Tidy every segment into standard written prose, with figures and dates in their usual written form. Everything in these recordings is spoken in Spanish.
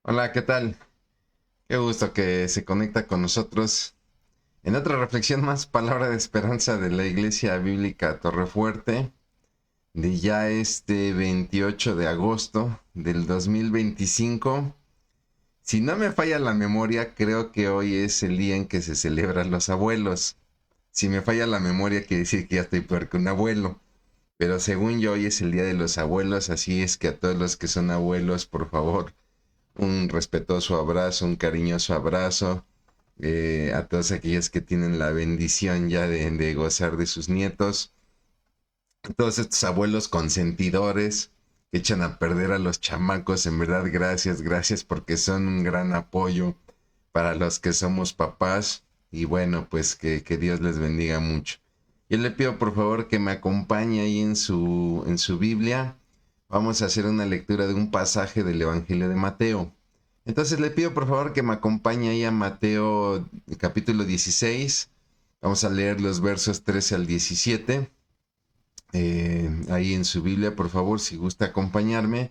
Hola, ¿qué tal? Qué gusto que se conecta con nosotros en otra reflexión más, palabra de esperanza de la Iglesia Bíblica Torrefuerte, de ya este 28 de agosto del 2025. Si no me falla la memoria, creo que hoy es el día en que se celebran los abuelos. Si me falla la memoria, quiere decir que ya estoy peor que un abuelo. Pero según yo, hoy es el día de los abuelos, así es que a todos los que son abuelos, por favor, un respetuoso abrazo, un cariñoso abrazo a todos aquellos que tienen la bendición ya de gozar de sus nietos, todos estos abuelos consentidores que echan a perder a los chamacos, en verdad gracias, gracias porque son un gran apoyo para los que somos papás y bueno, pues que Dios les bendiga mucho. Yo le pido por favor que me acompañe ahí en su Biblia. Vamos a hacer una lectura de un pasaje del Evangelio de Mateo. Entonces le pido por favor que me acompañe ahí a Mateo capítulo 16. Vamos a leer los versos 13 al 17. Ahí en su Biblia, por favor, si gusta acompañarme.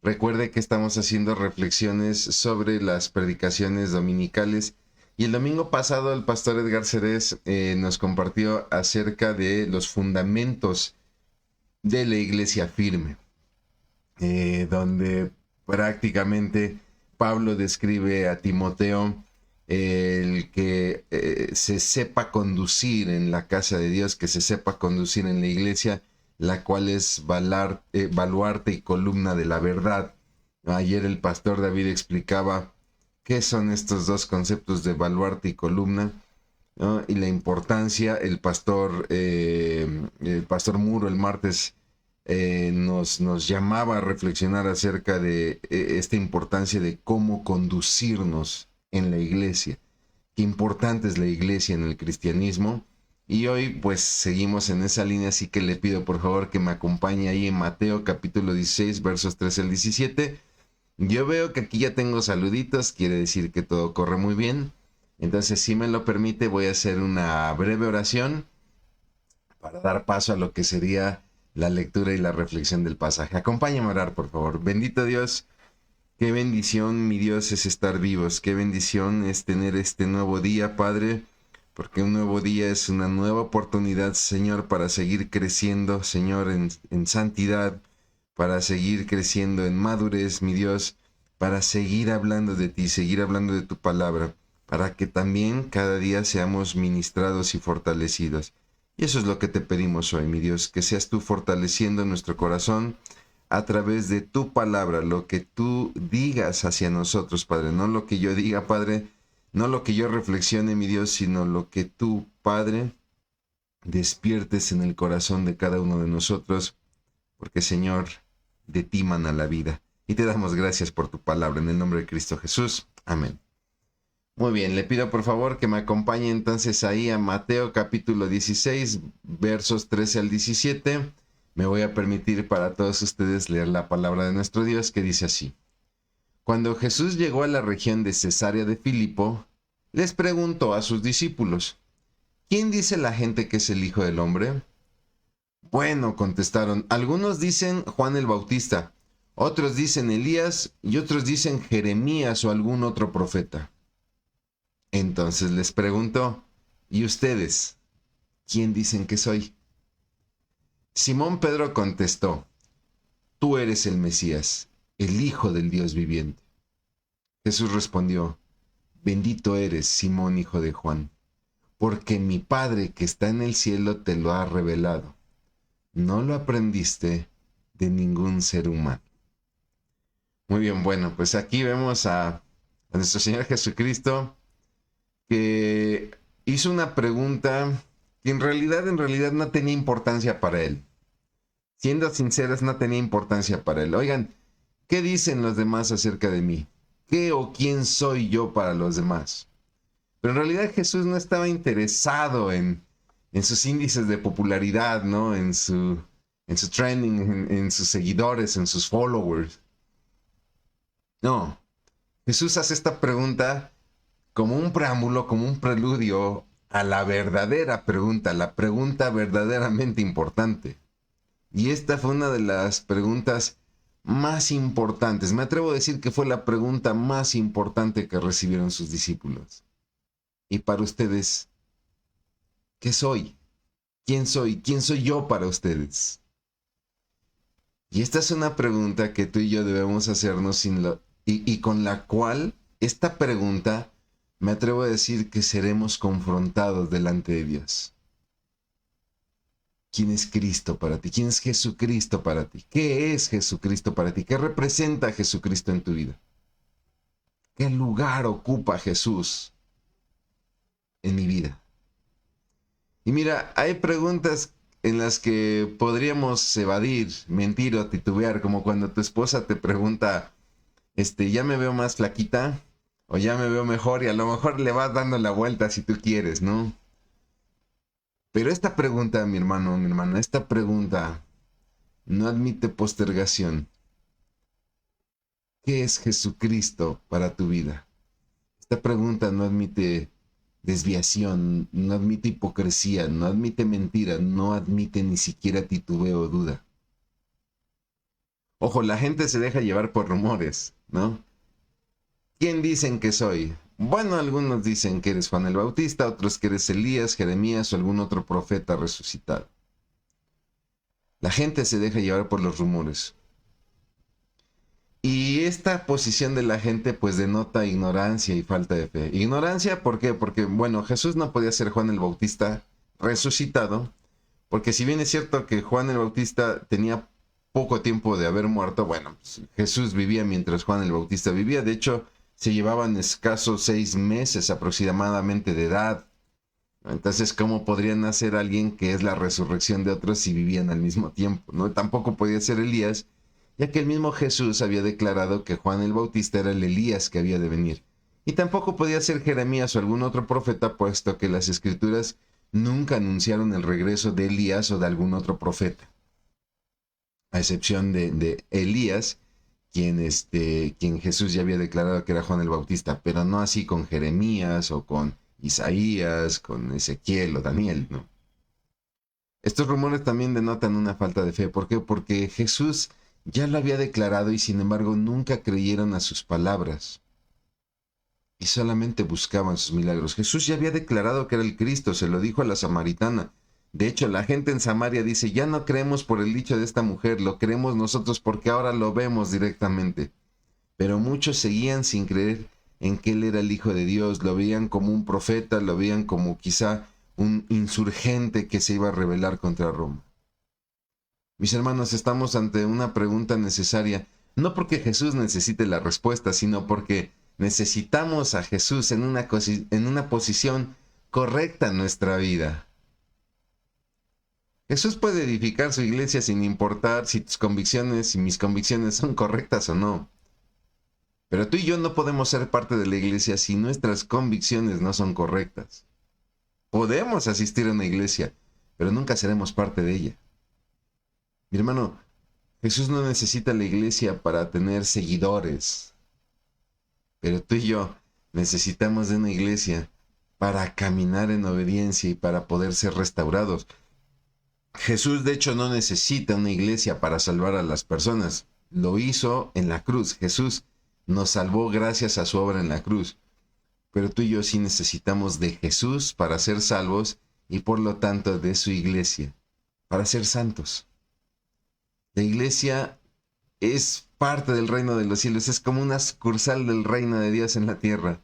Recuerde que estamos haciendo reflexiones sobre las predicaciones dominicales. Y el domingo pasado el pastor Edgar Cerez nos compartió acerca de los fundamentos de la iglesia firme, donde prácticamente Pablo describe a Timoteo el que se sepa conducir en la casa de Dios, que se sepa conducir en la iglesia, la cual es baluarte y columna de la verdad. Ayer el pastor David explicaba qué son estos dos conceptos de baluarte y columna, ¿no? Y la importancia. El pastor Muro el martes nos llamaba a reflexionar acerca de esta importancia de cómo conducirnos en la iglesia. Qué importante es la iglesia en el cristianismo. Y hoy pues seguimos en esa línea, así que le pido por favor que me acompañe ahí en Mateo capítulo 16, versos 13 al 17. Yo veo que aquí ya tengo saluditos, quiere decir que todo corre muy bien. Entonces, si me lo permite, voy a hacer una breve oración para dar paso a lo que sería la lectura y la reflexión del pasaje. Acompáñame a orar, por favor. Bendito Dios, qué bendición, mi Dios, es estar vivos. Qué bendición es tener este nuevo día, Padre, porque un nuevo día es una nueva oportunidad, Señor, para seguir creciendo, Señor, en santidad, para seguir creciendo en madurez, mi Dios, para seguir hablando de ti, seguir hablando de tu palabra, para que también cada día seamos ministrados y fortalecidos. Y eso es lo que te pedimos hoy, mi Dios, que seas tú fortaleciendo nuestro corazón a través de tu palabra, lo que tú digas hacia nosotros, Padre, no lo que yo diga, Padre, no lo que yo reflexione, mi Dios, sino lo que tú, Padre, despiertes en el corazón de cada uno de nosotros, porque, Señor, de ti mana la vida. Y te damos gracias por tu palabra, en el nombre de Cristo Jesús. Amén. Muy bien, le pido por favor que me acompañe entonces ahí a Mateo capítulo 16, versos 13 al 17. Me voy a permitir para todos ustedes leer la palabra de nuestro Dios que dice así. Cuando Jesús llegó a la región de Cesarea de Filipo, les preguntó a sus discípulos, ¿quién dice la gente que es el Hijo del Hombre? Bueno, contestaron, algunos dicen Juan el Bautista, otros dicen Elías y otros dicen Jeremías o algún otro profeta. Entonces les preguntó, ¿y ustedes? ¿Quién dicen que soy? Simón Pedro contestó, tú eres el Mesías, el Hijo del Dios viviente. Jesús respondió, bendito eres, Simón, hijo de Juan, porque mi Padre que está en el cielo te lo ha revelado. No lo aprendiste de ningún ser humano. Muy bien, bueno, pues aquí vemos a nuestro Señor Jesucristo que hizo una pregunta que en realidad no tenía importancia para él. Siendo sinceros, no tenía importancia para él. Oigan, ¿qué dicen los demás acerca de mí? ¿Qué o quién soy yo para los demás? Pero en realidad Jesús no estaba interesado en sus índices de popularidad, ¿no? En su trending, en sus seguidores, en sus followers. No, Jesús hace esta pregunta como un preámbulo, como un preludio a la verdadera pregunta, la pregunta verdaderamente importante. Y esta fue una de las preguntas más importantes. Me atrevo a decir que fue la pregunta más importante que recibieron sus discípulos. Y para ustedes, ¿qué soy? ¿Quién soy? ¿Quién soy yo para ustedes? Y esta es una pregunta que tú y yo debemos hacernos y con la cual esta pregunta me atrevo a decir que seremos confrontados delante de Dios. ¿Quién es Cristo para ti? ¿Quién es Jesucristo para ti? ¿Qué es Jesucristo para ti? ¿Qué representa Jesucristo en tu vida? ¿Qué lugar ocupa Jesús en mi vida? Y mira, hay preguntas en las que podríamos evadir, mentir o titubear, como cuando tu esposa te pregunta, ¿ya me veo más flaquita? O ya me veo mejor, y a lo mejor le vas dando la vuelta si tú quieres, ¿no? Pero esta pregunta, mi hermano, mi hermana, esta pregunta no admite postergación. ¿Qué es Jesucristo para tu vida? Esta pregunta no admite desviación, no admite hipocresía, no admite mentira, no admite ni siquiera titubeo o duda. Ojo, la gente se deja llevar por rumores, ¿no? ¿Quién dicen que soy? Bueno, algunos dicen que eres Juan el Bautista, otros que eres Elías, Jeremías o algún otro profeta resucitado. La gente se deja llevar por los rumores. Y esta posición de la gente pues denota ignorancia y falta de fe. Ignorancia, ¿por qué? Porque, bueno, Jesús no podía ser Juan el Bautista resucitado, porque si bien es cierto que Juan el Bautista tenía poco tiempo de haber muerto, bueno, pues Jesús vivía mientras Juan el Bautista vivía. De hecho, se llevaban escasos 6 meses aproximadamente de edad. Entonces, ¿cómo podría nacer alguien que es la resurrección de otros si vivían al mismo tiempo? ¿No? Tampoco podía ser Elías, ya que el mismo Jesús había declarado que Juan el Bautista era el Elías que había de venir. Y tampoco podía ser Jeremías o algún otro profeta, puesto que las escrituras nunca anunciaron el regreso de Elías o de algún otro profeta. A excepción de Elías, quien Jesús ya había declarado que era Juan el Bautista, pero no así con Jeremías o con Isaías, con Ezequiel o Daniel, ¿no? Estos rumores también denotan una falta de fe. ¿Por qué? Porque Jesús ya lo había declarado y sin embargo nunca creyeron a sus palabras y solamente buscaban sus milagros. Jesús ya había declarado que era el Cristo, se lo dijo a la samaritana. De hecho, la gente en Samaria dice, ya no creemos por el dicho de esta mujer, lo creemos nosotros porque ahora lo vemos directamente. Pero muchos seguían sin creer en que él era el Hijo de Dios, lo veían como un profeta, lo veían como quizá un insurgente que se iba a rebelar contra Roma. Mis hermanos, estamos ante una pregunta necesaria, no porque Jesús necesite la respuesta, sino porque necesitamos a Jesús en una posición correcta en nuestra vida. Jesús puede edificar su iglesia sin importar si tus convicciones y mis convicciones son correctas o no. Pero tú y yo no podemos ser parte de la iglesia si nuestras convicciones no son correctas. Podemos asistir a una iglesia, pero nunca seremos parte de ella. Mi hermano, Jesús no necesita la iglesia para tener seguidores, pero tú y yo necesitamos de una iglesia para caminar en obediencia y para poder ser restaurados. Jesús, de hecho, no necesita una iglesia para salvar a las personas. Lo hizo en la cruz. Jesús nos salvó gracias a su obra en la cruz. Pero tú y yo sí necesitamos de Jesús para ser salvos y por lo tanto de su iglesia para ser santos. La iglesia es parte del reino de los cielos, es como una sucursal del reino de Dios en la tierra.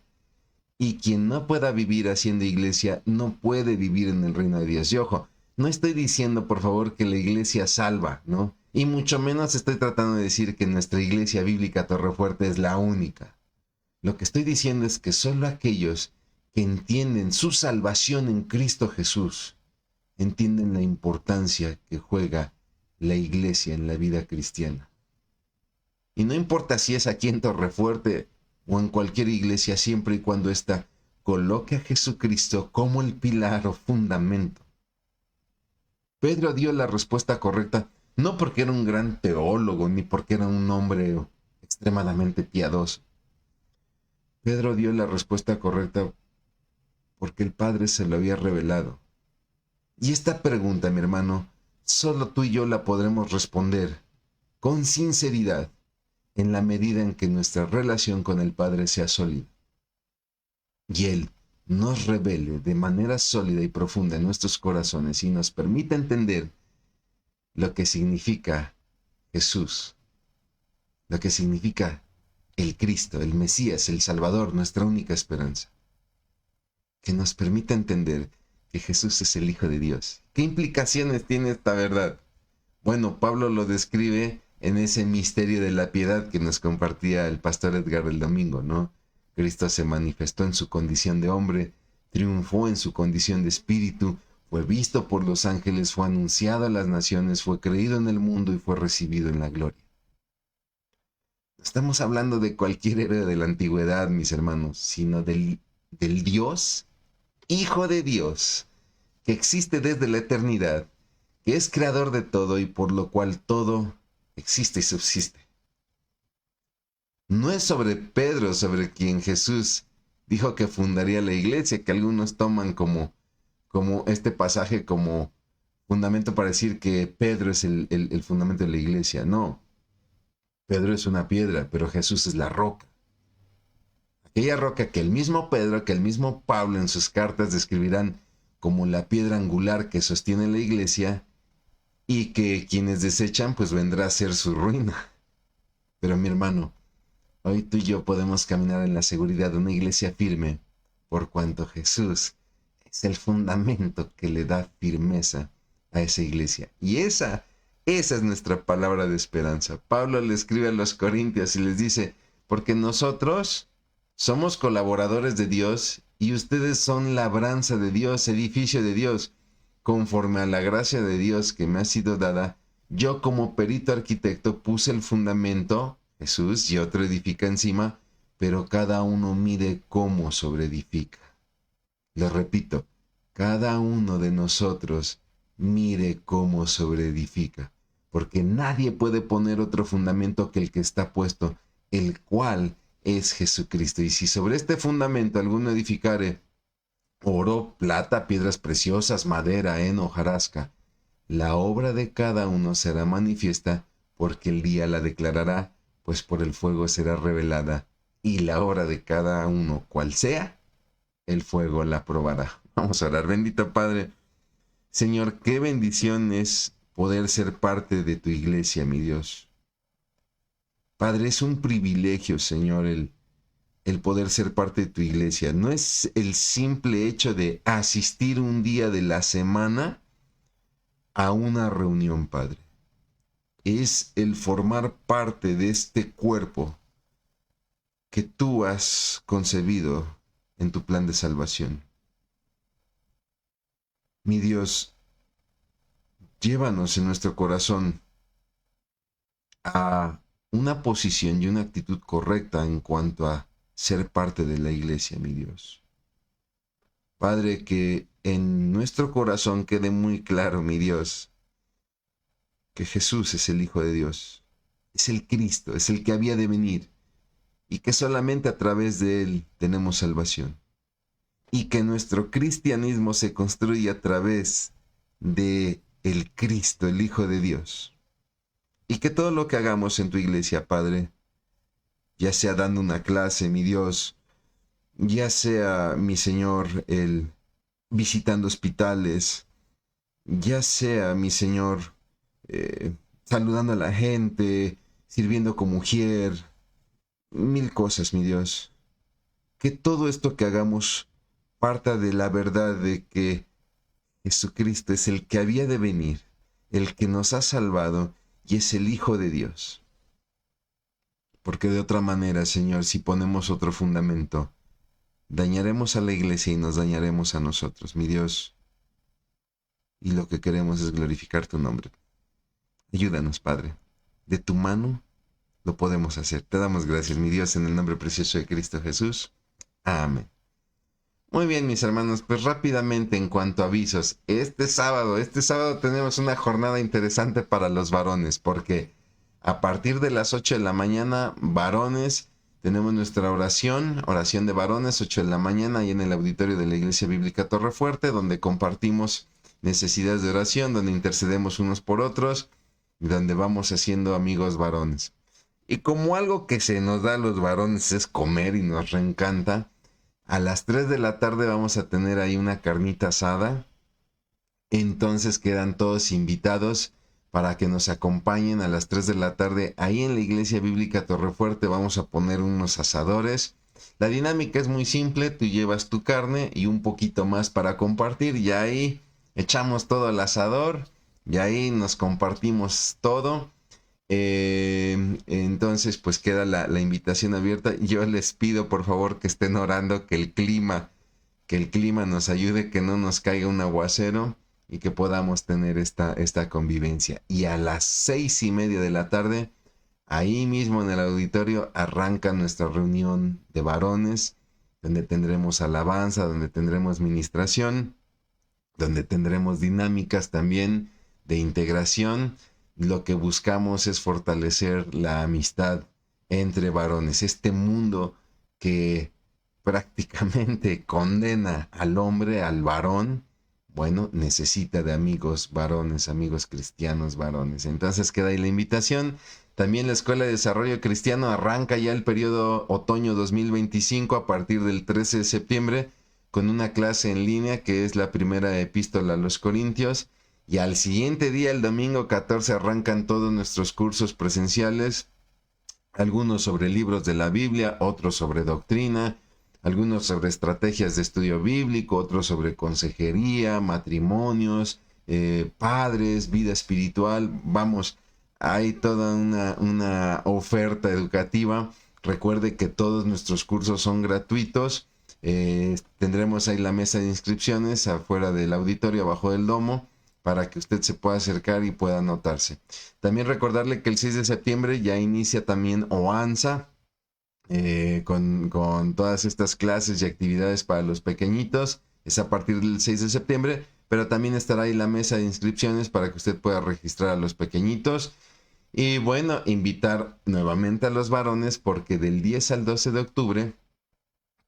Y quien no pueda vivir haciendo iglesia no puede vivir en el reino de Dios. Y ojo, no estoy diciendo por favor que la iglesia salva, ¿no? Y mucho menos estoy tratando de decir que nuestra iglesia bíblica Torrefuerte es la única. Lo que estoy diciendo es que solo aquellos que entienden su salvación en Cristo Jesús entienden la importancia que juega la iglesia en la vida cristiana. Y no importa si es aquí en Torrefuerte o en cualquier iglesia, siempre y cuando ésta coloque a Jesucristo como el pilar o fundamento. Pedro dio la respuesta correcta, no porque era un gran teólogo, ni porque era un hombre extremadamente piadoso. Pedro dio la respuesta correcta porque el Padre se lo había revelado. Y esta pregunta, mi hermano, solo tú y yo la podremos responder con sinceridad, en la medida en que nuestra relación con el Padre sea sólida. Y Él nos revele de manera sólida y profunda en nuestros corazones y nos permita entender lo que significa Jesús, lo que significa el Cristo, el Mesías, el Salvador, nuestra única esperanza. Que nos permita entender que Jesús es el Hijo de Dios. ¿Qué implicaciones tiene esta verdad? Bueno, Pablo lo describe en ese misterio de la piedad que nos compartía el pastor Edgar el domingo, ¿no? Cristo se manifestó en su condición de hombre, triunfó en su condición de espíritu, fue visto por los ángeles, fue anunciado a las naciones, fue creído en el mundo y fue recibido en la gloria. No estamos hablando de cualquier héroe de la antigüedad, mis hermanos, sino del Dios, Hijo de Dios, que existe desde la eternidad, que es creador de todo y por lo cual todo existe y subsiste. No es sobre Pedro sobre quien Jesús dijo que fundaría la iglesia, que algunos toman como este pasaje como fundamento para decir que Pedro es el fundamento de la iglesia. No, Pedro es una piedra, pero Jesús es la roca. Aquella roca que el mismo Pedro, que el mismo Pablo en sus cartas describirán como la piedra angular que sostiene la iglesia y que quienes desechan pues vendrá a ser su ruina. Pero mi hermano, hoy tú y yo podemos caminar en la seguridad de una iglesia firme por cuanto Jesús es el fundamento que le da firmeza a esa iglesia. Y esa es nuestra palabra de esperanza. Pablo le escribe a los Corintios y les dice, porque nosotros somos colaboradores de Dios y ustedes son labranza de Dios, edificio de Dios. Conforme a la gracia de Dios que me ha sido dada, yo como perito arquitecto puse el fundamento, Jesús, y otro edifica encima, pero cada uno mide cómo sobreedifica. Les repito, cada uno de nosotros mire cómo sobreedifica, porque nadie puede poner otro fundamento que el que está puesto, el cual es Jesucristo. Y si sobre este fundamento alguno edificare oro, plata, piedras preciosas, madera, heno, hojarasca, la obra de cada uno será manifiesta, porque el día la declarará, pues por el fuego será revelada, y la obra de cada uno, cual sea, el fuego la probará. Vamos a orar. Bendito Padre, Señor, qué bendición es poder ser parte de tu iglesia, mi Dios. Padre, es un privilegio, Señor, el poder ser parte de tu iglesia. No es el simple hecho de asistir un día de la semana a una reunión, Padre. Es el formar parte de este cuerpo que tú has concebido en tu plan de salvación. Mi Dios, llévanos en nuestro corazón a una posición y una actitud correcta en cuanto a ser parte de la iglesia, mi Dios. Padre, que en nuestro corazón quede muy claro, mi Dios, que Jesús es el Hijo de Dios, es el Cristo, es el que había de venir, y que solamente a través de Él tenemos salvación. Y que nuestro cristianismo se construye a través de el Cristo, el Hijo de Dios. Y que todo lo que hagamos en tu iglesia, Padre, ya sea dando una clase, mi Dios, ya sea, mi Señor, el visitando hospitales, ya sea, mi Señor, saludando a la gente, sirviendo como mujer, mil cosas, mi Dios. Que todo esto que hagamos parta de la verdad de que Jesucristo es el que había de venir, el que nos ha salvado y es el Hijo de Dios. Porque de otra manera, Señor, si ponemos otro fundamento, dañaremos a la iglesia y nos dañaremos a nosotros, mi Dios. Y lo que queremos es glorificar tu nombre. Ayúdanos, Padre. De tu mano lo podemos hacer. Te damos gracias, mi Dios, en el nombre precioso de Cristo Jesús. Amén. Muy bien, mis hermanos, pues rápidamente en cuanto a avisos, este sábado tenemos una jornada interesante para los varones, porque a partir de las 8 de la mañana, varones, tenemos nuestra oración de varones, 8 de la mañana, ahí en el auditorio de la Iglesia Bíblica Torrefuerte, donde compartimos necesidades de oración, donde intercedemos unos por otros, donde vamos haciendo amigos varones. Y como algo que se nos da a los varones es comer y nos reencanta, a las 3 de la tarde vamos a tener ahí una carnita asada. Entonces quedan todos invitados para que nos acompañen a las 3 de la tarde ahí en la Iglesia Bíblica Torrefuerte. Vamos a poner unos asadores. La dinámica es muy simple, tú llevas tu carne y un poquito más para compartir y ahí echamos todo al asador y ahí nos compartimos todo. Entonces pues queda la invitación abierta. Yo les pido por favor que estén orando que el clima nos ayude, que no nos caiga un aguacero y que podamos tener esta convivencia. Y a las 6:30 de la tarde, ahí mismo en el auditorio, arranca nuestra reunión de varones, donde tendremos alabanza, donde tendremos ministración, donde tendremos dinámicas también de integración. Lo que buscamos es fortalecer la amistad entre varones. Este mundo que prácticamente condena al hombre, al varón, bueno, necesita de amigos varones, amigos cristianos varones. Entonces queda ahí la invitación. También la Escuela de Desarrollo Cristiano arranca ya el periodo otoño 2025 a partir del 13 de septiembre con una clase en línea que es la primera epístola a los Corintios. Y al siguiente día, el domingo 14, arrancan todos nuestros cursos presenciales, algunos sobre libros de la Biblia, otros sobre doctrina, algunos sobre estrategias de estudio bíblico, otros sobre consejería, matrimonios, padres, vida espiritual. Vamos, hay toda una oferta educativa. Recuerde que todos nuestros cursos son gratuitos. Tendremos ahí la mesa de inscripciones afuera del auditorio, abajo del domo, para que usted se pueda acercar y pueda anotarse. También recordarle que el 6 de septiembre ya inicia también OANSA, con todas estas clases y actividades para los pequeñitos. Es a partir del 6 de septiembre, pero también estará ahí la mesa de inscripciones para que usted pueda registrar a los pequeñitos. Y bueno, invitar nuevamente a los varones porque del 10 al 12 de octubre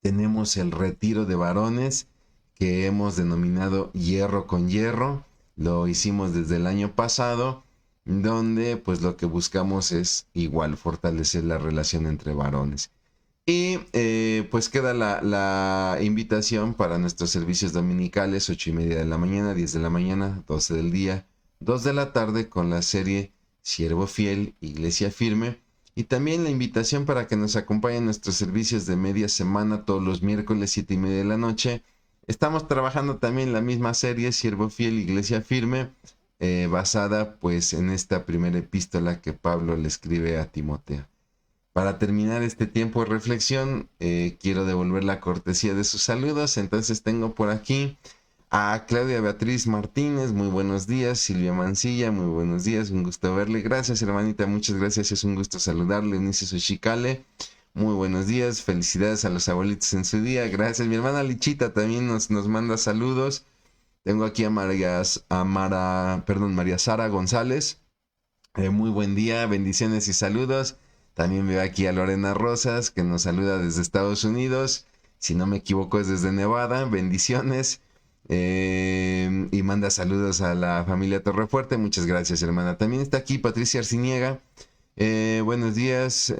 tenemos el retiro de varones que hemos denominado Hierro con Hierro. Lo hicimos desde el año pasado, donde pues lo que buscamos es igual fortalecer la relación entre varones. Y pues queda la invitación para nuestros servicios dominicales, 8:30 de la mañana, 10 de la mañana, 12 del día, 2 de la tarde con la serie Siervo Fiel, Iglesia Firme. Y también la invitación para que nos acompañen nuestros servicios de media semana todos los miércoles 7:30 de la noche. Estamos trabajando también la misma serie, Siervo Fiel, Iglesia Firme, basada pues en esta primera epístola que Pablo le escribe a Timoteo. Para terminar este tiempo de reflexión, quiero devolver la cortesía de sus saludos. Entonces tengo por aquí a Claudia Beatriz Martínez, muy buenos días. Silvia Mancilla, muy buenos días, un gusto verle. Gracias, hermanita, muchas gracias, es un gusto saludarle. Eunice Xochicale, muy buenos días, felicidades a los abuelitos en su día. Gracias, mi hermana Lichita también nos manda saludos. Tengo aquí a María Sara González. Muy buen día, bendiciones y saludos. También veo aquí a Lorena Rosas, que nos saluda desde Estados Unidos. Si no me equivoco, es desde Nevada. Bendiciones. Y manda saludos a la familia Torrefuerte. Muchas gracias, hermana. También está aquí Patricia Arciniega. Buenos días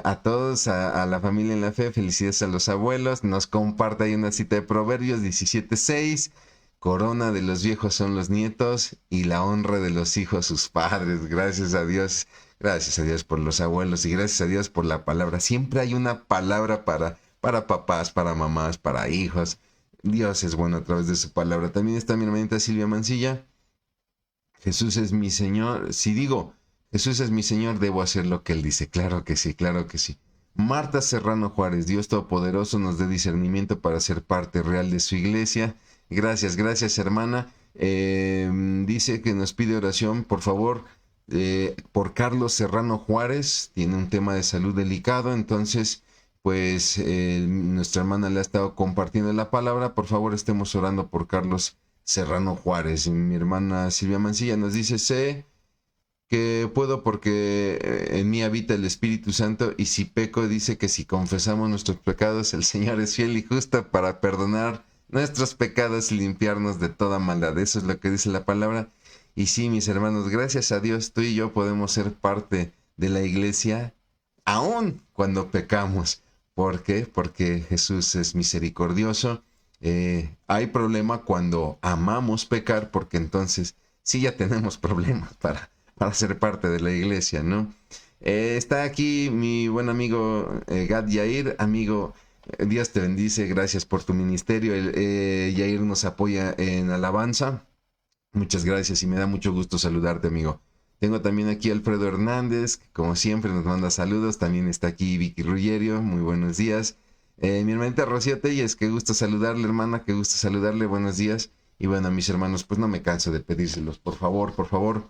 a todos, a la familia en la fe. Felicidades a los abuelos. Nos comparte ahí una cita de Proverbios 17:6. Corona de los viejos son los nietos y la honra de los hijos sus padres. Gracias a Dios. Gracias a Dios por los abuelos y gracias a Dios por la palabra. Siempre hay una palabra para papás, para mamás, para hijos. Dios es bueno a través de su palabra. También está mi hermanita Silvia Mancilla. Jesús es mi Señor. Si digo, Jesús es mi Señor, debo hacer lo que Él dice. Claro que sí, claro que sí. Marta Serrano Juárez, Dios Todopoderoso nos dé discernimiento para ser parte real de su iglesia. Gracias, gracias, hermana. Dice que nos pide oración, por favor, por Carlos Serrano Juárez. Tiene un tema de salud delicado, entonces pues nuestra hermana le ha estado compartiendo la palabra. Por favor, estemos orando por Carlos Serrano Juárez. Y mi hermana Silvia Mancilla nos dice, sé que puedo porque en mí habita el Espíritu Santo, y si peco, dice que si confesamos nuestros pecados, el Señor es fiel y justo para perdonar nuestros pecados y limpiarnos de toda maldad. Eso es lo que dice la palabra. Y sí, mis hermanos, gracias a Dios, tú y yo podemos ser parte de la iglesia aún cuando pecamos. ¿Por qué? Porque Jesús es misericordioso. Hay problema cuando amamos pecar, porque entonces sí ya tenemos problemas para ser parte de la iglesia, ¿no? Está aquí mi buen amigo Gad Yair. Amigo, Dios te bendice, gracias por tu ministerio. Yair nos apoya en alabanza. Muchas gracias y me da mucho gusto saludarte, amigo. Tengo también aquí a Alfredo Hernández, que como siempre nos manda saludos. También está aquí Vicky Ruggerio, muy buenos días. Mi hermanita Rocío Telles, qué gusto saludarle, hermana, qué gusto saludarle, buenos días. Y bueno, mis hermanos, pues no me canso de pedírselos, por favor,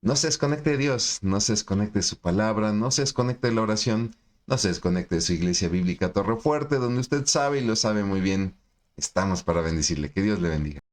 no se desconecte de Dios, no se desconecte de su palabra, no se desconecte de la oración, no se desconecte de su iglesia bíblica Torre Fuerte, donde usted sabe y lo sabe muy bien, estamos para bendecirle. Que Dios le bendiga.